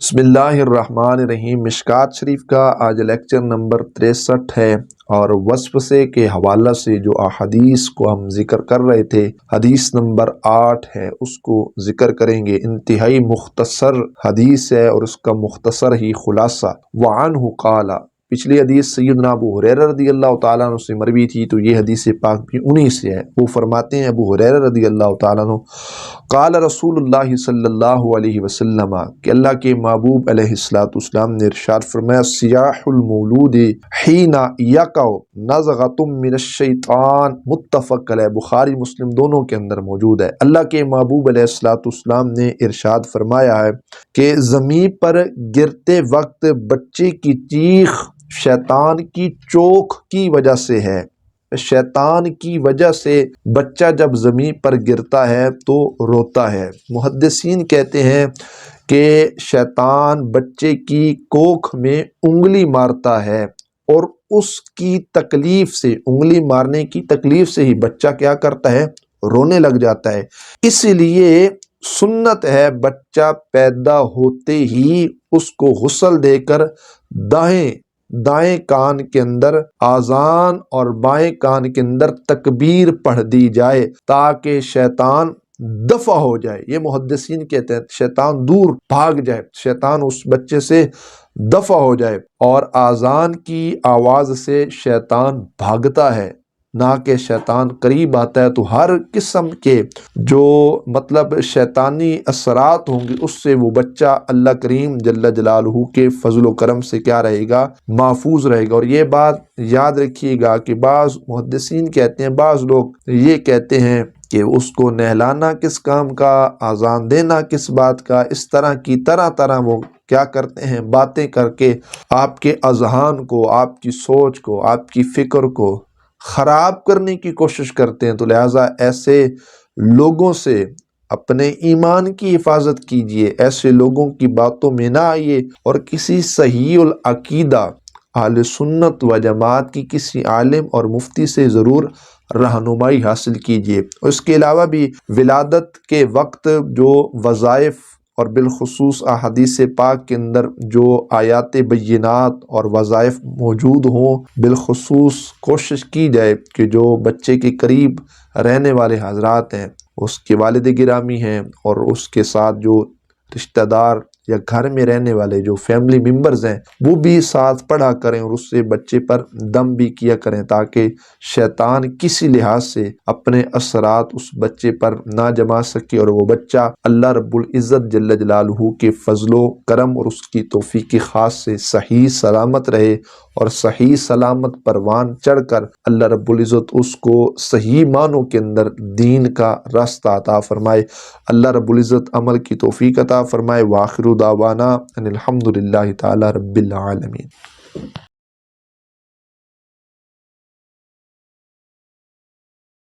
بسم اللہ الرحمن الرحیم۔ مشکات شریف کا آج لیکچر نمبر 63 ہے، اور وصف سے کے حوالہ سے جو احادیث کو ہم ذکر کر رہے تھے، حدیث نمبر 8 ہے، اس کو ذکر کریں گے۔ انتہائی مختصر حدیث ہے اور اس کا مختصر ہی خلاصہ۔ وعنہ قال، پچھلی حدیث سیدنا ابو ہریرہ رضی اللہ تعالیٰ عنہ سے مروی تھی، تو یہ حدیث پاک بھی انہی سے ہے۔ وہ فرماتے ہیں ابو ہریرہ رضی اللہ تعالیٰ عنہ، قال رسول اللہ صلی اللہ علیہ وسلم، کہ اللہ کے محبوب علیہ السلام نے ارشاد فرمایا، سیاح المولود حین یقع نزغۃ من الشیطان، متفق علیہ، بخاری مسلم دونوں کے اندر موجود ہے۔ اللہ کے محبوب علیہ السلام نے ارشاد فرمایا ہے کہ زمین پر گرتے وقت بچے کی چیخ شیطان کی چوک کی وجہ سے ہے۔ شیطان کی وجہ سے بچہ جب زمین پر گرتا ہے تو روتا ہے۔ محدثین کہتے ہیں کہ شیطان بچے کی کوکھ میں انگلی مارتا ہے، اور اس کی تکلیف سے، انگلی مارنے کی تکلیف سے ہی بچہ کیا کرتا ہے؟ رونے لگ جاتا ہے۔ اس لیے سنت ہے بچہ پیدا ہوتے ہی اس کو غسل دے کر دائیں کان کے اندر آذان اور بائیں کان کے اندر تکبیر پڑھ دی جائے، تاکہ شیطان دفع ہو جائے۔ یہ محدثین کہتے ہیں شیطان دور بھاگ جائے، شیطان اس بچے سے دفع ہو جائے۔ اور آذان کی آواز سے شیطان بھاگتا ہے، نہ کہ شیطان قریب آتا ہے۔ تو ہر قسم کے جو شیطانی اثرات ہوں گے، اس سے وہ بچہ اللہ کریم جل جلالہ کے فضل و کرم سے کیا رہے گا؟ محفوظ رہے گا۔ اور یہ بات یاد رکھیے گا کہ بعض محدثین کہتے ہیں، بعض لوگ یہ کہتے ہیں کہ اس کو نہلانا کس کام کا، آذان دینا کس بات کا، اس طرح کی طرح وہ کیا کرتے ہیں، باتیں کر کے آپ کے اذہان کو، آپ کی سوچ کو، آپ کی فکر کو خراب کرنے کی کوشش کرتے ہیں۔ تو لہٰذا ایسے لوگوں سے اپنے ایمان کی حفاظت کیجئے، ایسے لوگوں کی باتوں میں نہ آئیے، اور کسی صحیح العقیدہ اہل سنت و جماعت کی کسی عالم اور مفتی سے ضرور رہنمائی حاصل کیجئے۔ اس کے علاوہ بھی ولادت کے وقت جو وظائف اور بالخصوص احادیث پاک کے اندر جو آیات بینات اور وظائف موجود ہوں، بالخصوص کوشش کی جائے کہ جو بچے کے قریب رہنے والے حضرات ہیں، اس کے والد گرامی ہیں، اور اس کے ساتھ جو رشتہ دار یا گھر میں رہنے والے جو فیملی ممبرز ہیں، وہ بھی ساتھ پڑھا کریں، اور اس سے بچے پر دم بھی کیا کریں، تاکہ شیطان کسی لحاظ سے اپنے اثرات اس بچے پر نہ جما سکے، اور وہ بچہ اللہ رب العزت جل جلالہ کے فضل و کرم اور اس کی توفیق خاص سے صحیح سلامت رہے، اور صحیح سلامت پروان چڑھ کر اللہ رب العزت اس کو صحیح معنوں کے اندر دین کا راستہ عطا فرمائے۔ اللہ رب العزت عمل کی توفیق عطا فرمائے۔ وآخر دعوانا ان الحمد للہ تعالی رب العالمین۔